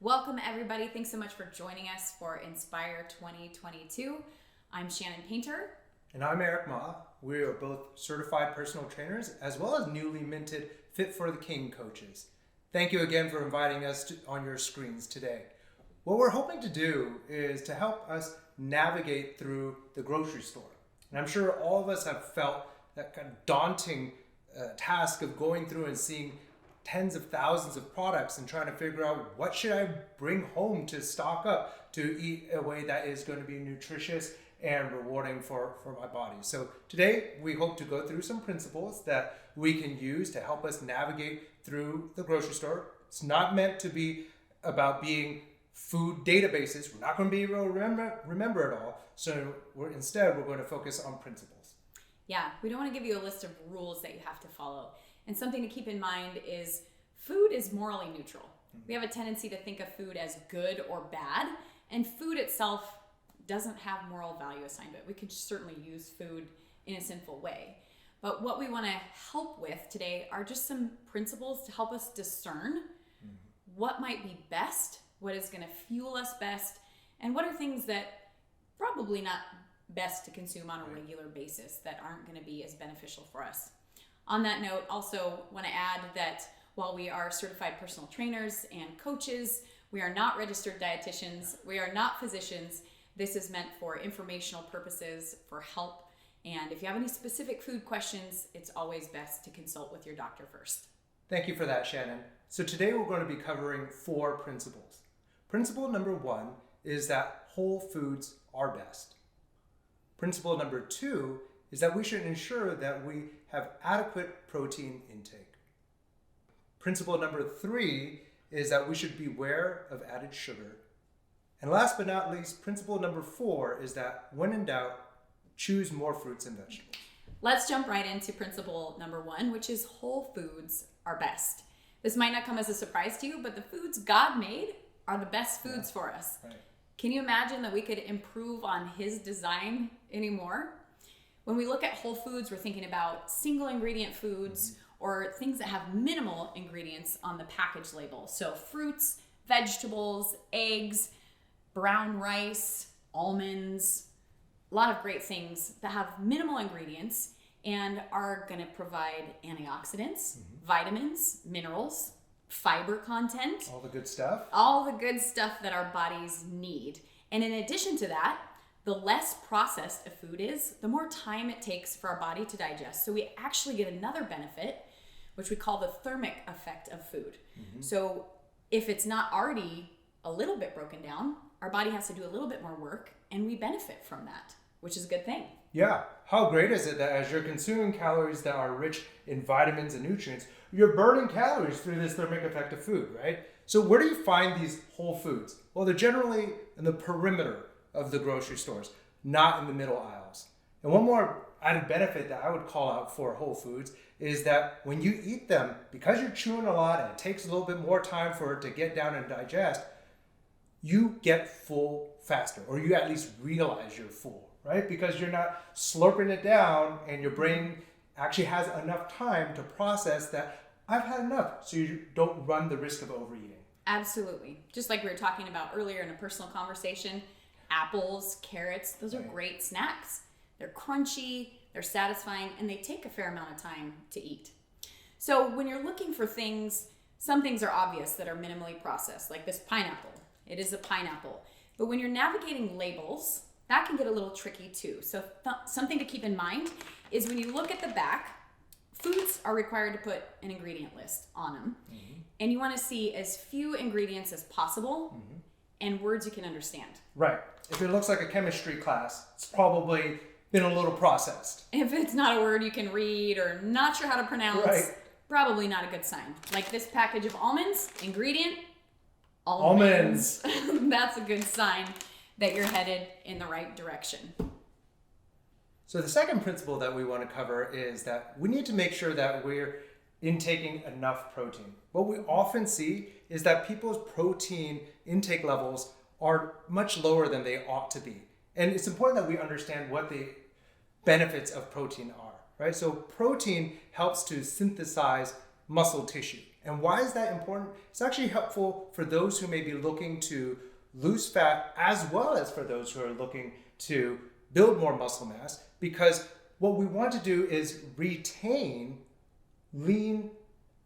Welcome everybody. Thanks so much for joining us for Inspire 2022. I'm Shannon Painter. And I'm Eric Ma. We are both certified personal trainers as well as newly minted Fit for the King coaches. Thank you again for inviting us on your screens today. What we're hoping to do is to help us navigate through the grocery store. And I'm sure all of us have felt that kind of daunting task of going through and seeing tens of thousands of products and trying to figure out what should I bring home to stock up to eat a way that is going to be nutritious and rewarding for my body. So today we hope to go through some principles that we can use to help us navigate through the grocery store. It's not meant to be about being food databases. We're not going to be able to remember it all. So instead we're going to focus on principles. Yeah, we don't want to give you a list of rules that you have to follow. And something to keep in mind is food is morally neutral. We have a tendency to think of food as good or bad, and food itself doesn't have moral value assigned to it. We could certainly use food in a sinful way. But what we want to help with today are just some principles to help us discern what might be best, what is going to fuel us best, and what are things that probably not best to consume on a regular basis that aren't going to be as beneficial for us. On that note, also want to add that while we are certified personal trainers and coaches, we are not registered dietitians, we are not physicians. This is meant for informational purposes, for help. And if you have any specific food questions, it's always best to consult with your doctor first. Thank you for that, Shannon. So today we're going to be covering 4 principles. Principle number 1 is that whole foods are best. Principle number 2 is that we should ensure that we have adequate protein intake. Principle number 3 is that we should beware of added sugar. And last but not least, principle number 4 is that when in doubt, choose more fruits and vegetables. Let's jump right into principle number 1, which is whole foods are best. This might not come as a surprise to you, but the foods God made are the best foods for us. Right. Can you imagine that we could improve on his design anymore? When we look at whole foods, we're thinking about single ingredient foods or things that have minimal ingredients on the package label. So fruits, vegetables, eggs, brown rice, almonds, a lot of great things that have minimal ingredients and are going to provide antioxidants, vitamins, minerals, fiber content. All the good stuff. All the good stuff that our bodies need. And in addition to that, the less processed a food is, the more time it takes for our body to digest. So we actually get another benefit, which we call the thermic effect of food. So if it's not already a little bit broken down, our body has to do a little bit more work, and we benefit from that, which is a good thing. Yeah. How great is it that as you're consuming calories that are rich in vitamins and nutrients, you're burning calories through this thermic effect of food, right? So where do you find these whole foods? Well, they're generally in the perimeter of the grocery stores, not in the middle aisles. And one more added benefit that I would call out for whole foods is that when you eat them, because you're chewing a lot and it takes a little bit more time for it to get down and digest, you get full faster, or you at least realize you're full, right? Because you're not slurping it down and your brain actually has enough time to process that I've had enough, so you don't run the risk of overeating. Absolutely. Just like we were talking about earlier in a personal conversation, apples, carrots, those are great snacks. They're crunchy, they're satisfying, and they take a fair amount of time to eat. So when you're looking for things, some things are obvious that are minimally processed, like this pineapple. It is a pineapple. But when you're navigating labels, that can get a little tricky too. So something to keep in mind is when you look at the back, foods are required to put an ingredient list on them. And you want to see as few ingredients as possible and words you can understand. Right. If it looks like a chemistry class, it's probably been a little processed. If it's not a word you can read or not sure how to pronounce, probably not a good sign. Like this package of almonds, ingredient, almonds. That's a good sign that you're headed in the right direction. So the second principle that we want to cover is that we need to make sure that we're intaking enough protein. What we often see is that people's protein intake levels are much lower than they ought to be. And it's important that we understand what the benefits of protein are, right? So protein helps to synthesize muscle tissue. And why is that important? It's actually helpful for those who may be looking to lose fat, as well as for those who are looking to build more muscle mass, because what we want to do is retain lean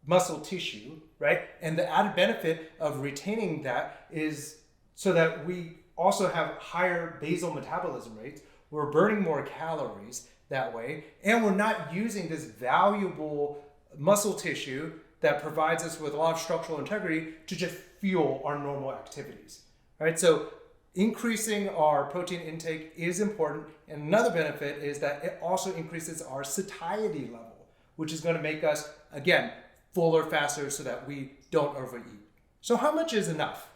muscle tissue, right? And the added benefit of retaining that is so that we also have higher basal metabolism rates. We're burning more calories that way, and we're not using this valuable muscle tissue that provides us with a lot of structural integrity to just fuel our normal activities, right? So increasing our protein intake is important. And another benefit is that it also increases our satiety level, which is going to make us, again, fuller faster so that we don't overeat. So how much is enough?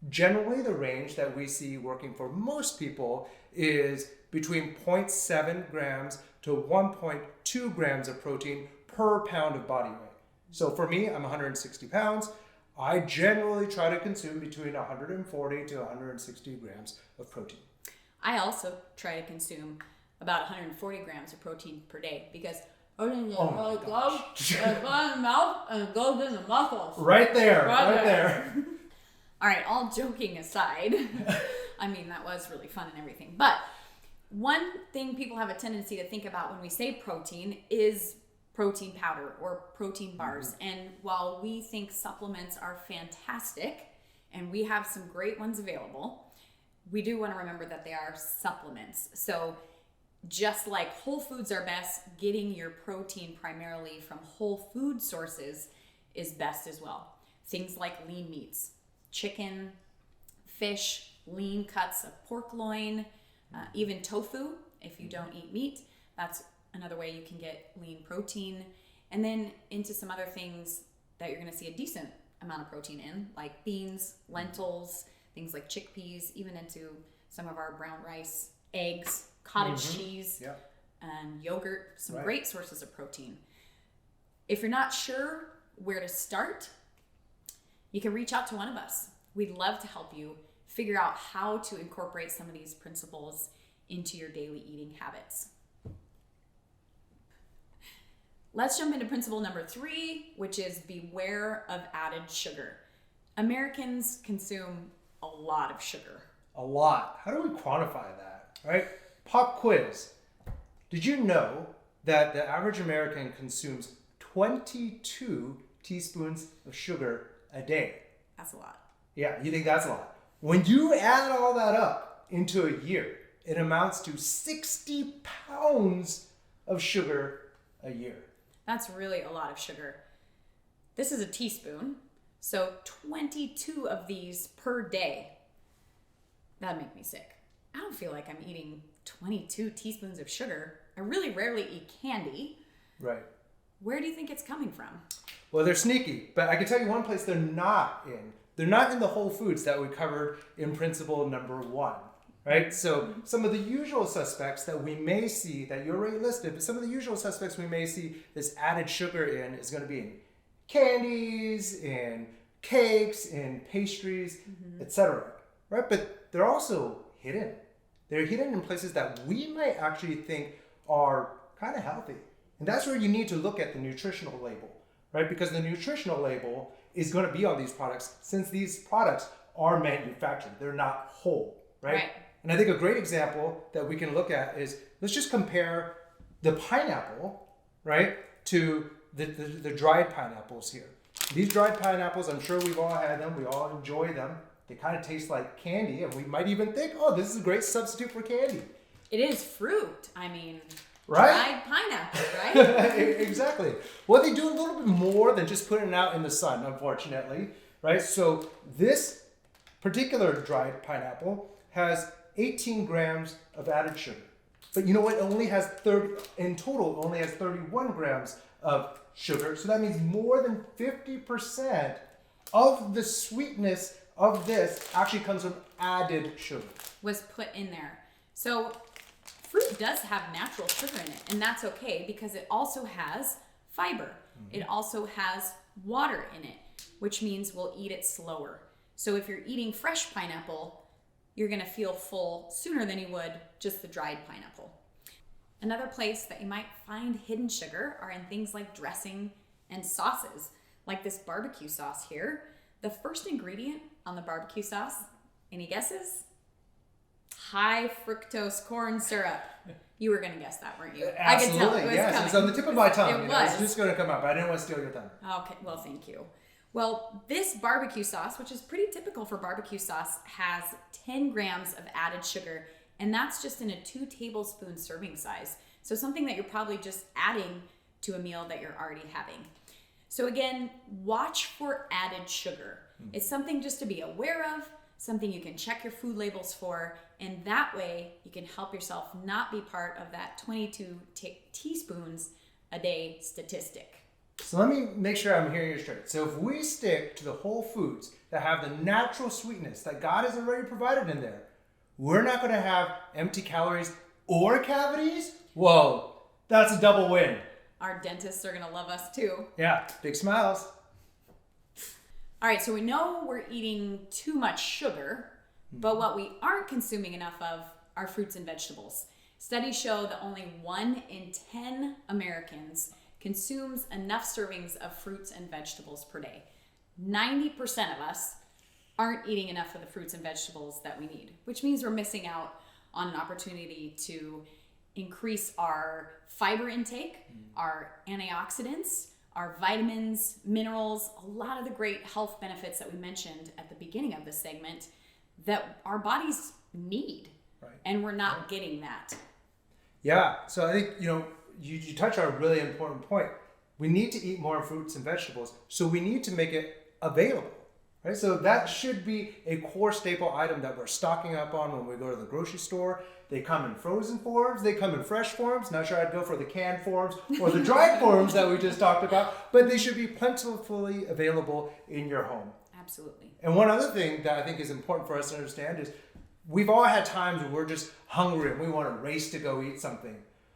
Generally, the range that we see working for most people is between 0.7 grams to 1.2 grams of protein per pound of body weight. So for me, I'm 160 pounds. I generally try to consume between 140 to 160 grams of protein. I also try to consume about 140 grams of protein per day because protein goes in the mouth and it goes in the muscles. Right there. All right, all joking aside, I mean, that was really fun and everything. But one thing people have a tendency to think about when we say protein is protein powder or protein bars. And while we think supplements are fantastic and we have some great ones available, we do want to remember that they are supplements. So just like whole foods are best, getting your protein primarily from whole food sources is best as well. Things like lean meats, chicken, fish, lean cuts of pork loin, even tofu if you don't eat meat. That's another way you can get lean protein. And then into some other things that you're going to see a decent amount of protein in, like beans, lentils, things like chickpeas, even into some of our brown rice, eggs, cottage cheese, and yogurt, some great sources of protein. If you're not sure where to start, you can reach out to one of us. We'd love to help you figure out how to incorporate some of these principles into your daily eating habits. Let's jump into principle number 3, which is beware of added sugar. Americans consume a lot of sugar. A lot. How do we quantify that, right? Pop quiz. Did you know that the average American consumes 22 teaspoons of sugar a day? That's a lot. Yeah, you think that's a lot. When you add all that up into a year, it amounts to 60 pounds of sugar a year. That's really a lot of sugar. This is a teaspoon, so 22 of these per day. That'd make me sick. I don't feel like I'm eating 22 teaspoons of sugar. I really rarely eat candy. Right. Where do you think it's coming from? Well, they're sneaky, but I can tell you one place they're not in. They're not in the whole foods that we covered in principle number 1. Right? So some of the usual suspects that we may see, that you already listed, but some of the usual suspects we may see this added sugar in is going to be in candies, in cakes, in pastries, etc. Right? But they're also hidden. They're hidden in places that we might actually think are kind of healthy. And that's where you need to look at the nutritional label, right? Because the nutritional label is going to be on these products since these products are manufactured. They're not whole, right? And I think a great example that we can look at is, let's just compare the pineapple, right, to the dried pineapples here. These dried pineapples, I'm sure we've all had them. We all enjoy them. They kind of taste like candy, and we might even think, oh, this is a great substitute for candy. It is fruit. I mean, right? Dried pineapple, right? Exactly. Well, they do a little bit more than just putting it out in the sun, unfortunately, right? So this particular dried pineapple has 18 grams of added sugar. But you know what? It only has 31 grams of sugar. So that means more than 50% of the sweetness of this actually comes from added sugar. Was put in there. So fruit does have natural sugar in it, and that's okay because it also has fiber. It also has water in it, which means we'll eat it slower. So if you're eating fresh pineapple, you're going to feel full sooner than you would just the dried pineapple. Another place that you might find hidden sugar are in things like dressing and sauces. like this barbecue sauce here. The first ingredient on the barbecue sauce, any guesses? High fructose corn syrup. You were going to guess that, weren't you? Absolutely, I could tell it was yes. coming. It's on the tip of my tongue. It was. was just going to come out, but I didn't want to steal your thunder. Okay, well, thank you. Well, this barbecue sauce, which is pretty typical for barbecue sauce, has 10 grams of added sugar, and that's just in a 2 tablespoon serving size. So something that you're probably just adding to a meal that you're already having. So again, watch for added sugar. It's something just to be aware of, something you can check your food labels for, and that way you can help yourself not be part of that 22 teaspoons a day statistic. So let me make sure I'm hearing you straight. So if we stick to the whole foods that have the natural sweetness that God has already provided in there, we're not going to have empty calories or cavities? Whoa, that's a double win. Our dentists are going to love us too. Yeah, big smiles. All right, so we know we're eating too much sugar, but what we aren't consuming enough of are fruits and vegetables. Studies show that only 1 in 10 Americans consumes enough servings of fruits and vegetables per day. 90% of us aren't eating enough of the fruits and vegetables that we need, which means we're missing out on an opportunity to increase our fiber intake, our antioxidants, our vitamins, minerals, a lot of the great health benefits that we mentioned at the beginning of this segment that our bodies need. Right. And we're not getting that. Yeah, so I think, you touch on a really important point. We need to eat more fruits and vegetables, so we need to make it available, right? So that should be a core staple item that we're stocking up on when we go to the grocery store. They come in frozen forms, they come in fresh forms. Not sure I'd go for the canned forms or the dried forms that we just talked about, but they should be plentifully available in your home. Absolutely. And one other thing that I think is important for us to understand is we've all had times when we're just hungry and we want to race to go eat something.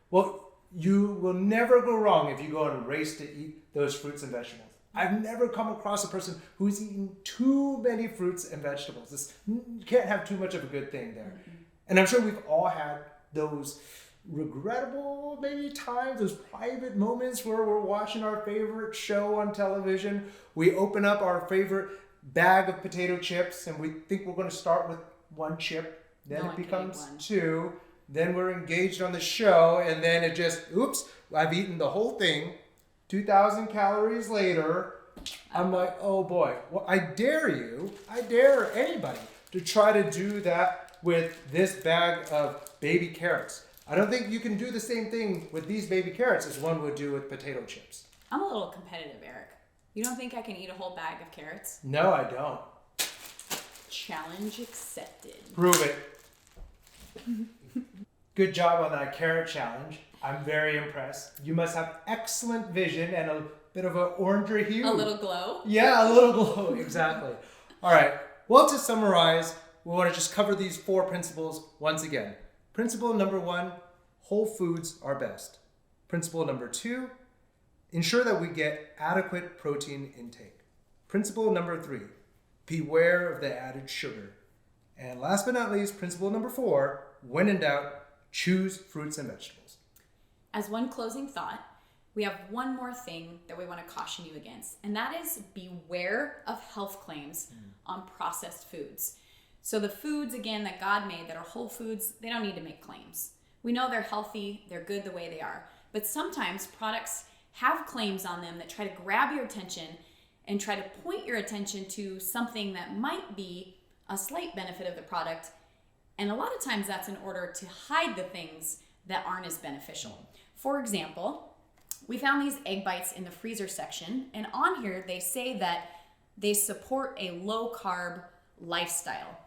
Well, you will never go wrong if you go and race to eat those fruits and vegetables. I've never come across a person who's eaten too many fruits and vegetables. You can't have too much of a good thing there. Mm-hmm. And I'm sure we've all had those regrettable maybe times, those private moments where we're watching our favorite show on television. We open up our favorite bag of potato chips and we think we're going to start with 1 chip. Then it becomes 2. Then we're engaged on the show, and then it just, oops, I've eaten the whole thing. 2,000 calories later, I'm like, oh boy. Well, I dare anybody to try to do that with this bag of baby carrots. I don't think you can do the same thing with these baby carrots as one would do with potato chips. I'm a little competitive, Eric. You don't think I can eat a whole bag of carrots? No, I don't. Challenge accepted. Prove it. Good job on that carrot challenge. I'm very impressed. You must have excellent vision and a bit of an oranger hue. A little glow? Yeah, a little glow, exactly. All right, well, to summarize, we want to just cover these 4 principles once again. Principle number 1, whole foods are best. Principle number 2, ensure that we get adequate protein intake. Principle number 3, beware of the added sugar. And last but not least, principle number 4, when in doubt, choose fruits and vegetables. As one closing thought, we have one more thing that we want to caution you against, and that is beware of health claims on processed foods. So the foods, again, that God made that are whole foods, they don't need to make claims. We know they're healthy, they're good the way they are, but sometimes products have claims on them that try to grab your attention and try to point your attention to something that might be a slight benefit of the product. And a lot of times that's in order to hide the things that aren't as beneficial. For example, we found these egg bites in the freezer section, and on here they say that they support a low-carb lifestyle.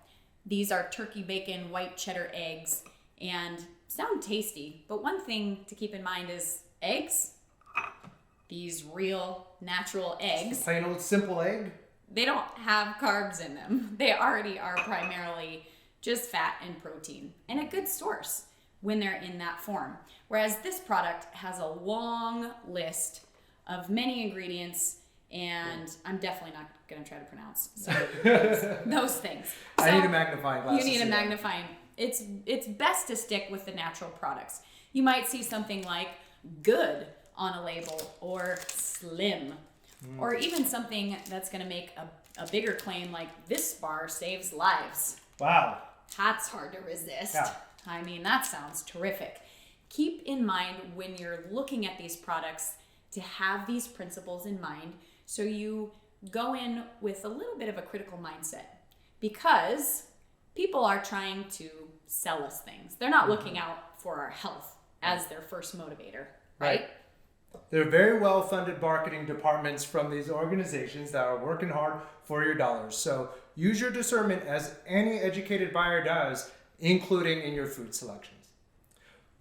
These are turkey bacon, white cheddar eggs, and sound tasty, but one thing to keep in mind is eggs, these real natural eggs. Plain old simple egg. They don't have carbs in them. They already are primarily just fat and protein, and a good source when they're in that form. Whereas this product has a long list of many ingredients, and I'm definitely not going to try to pronounce those things. So I need a magnifying glass. You need a magnifying. It's best to stick with the natural products. You might see something like good on a label or slim, Or even something that's going to make a bigger claim like this bar saves lives. Wow. That's hard to resist. Yeah. I mean, that sounds terrific. Keep in mind when you're looking at these products to have these principles in mind so you go in with a little bit of a critical mindset, because people are trying to sell us things. They're not looking out for our health as their first motivator, right? There are very well-funded marketing departments from these organizations that are working hard for your dollars. So use your discernment as any educated buyer does, including in your food selections.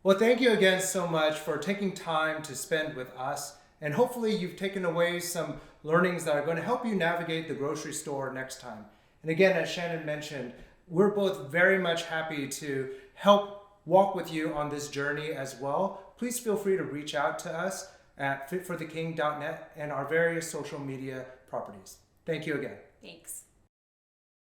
Well, thank you again so much for taking time to spend with us. And hopefully you've taken away some learnings that are going to help you navigate the grocery store next time. And again, as Shannan mentioned, we're both very much happy to help walk with you on this journey as well. Please feel free to reach out to us at fitfortheking.net and our various social media properties. Thank you again. Thanks.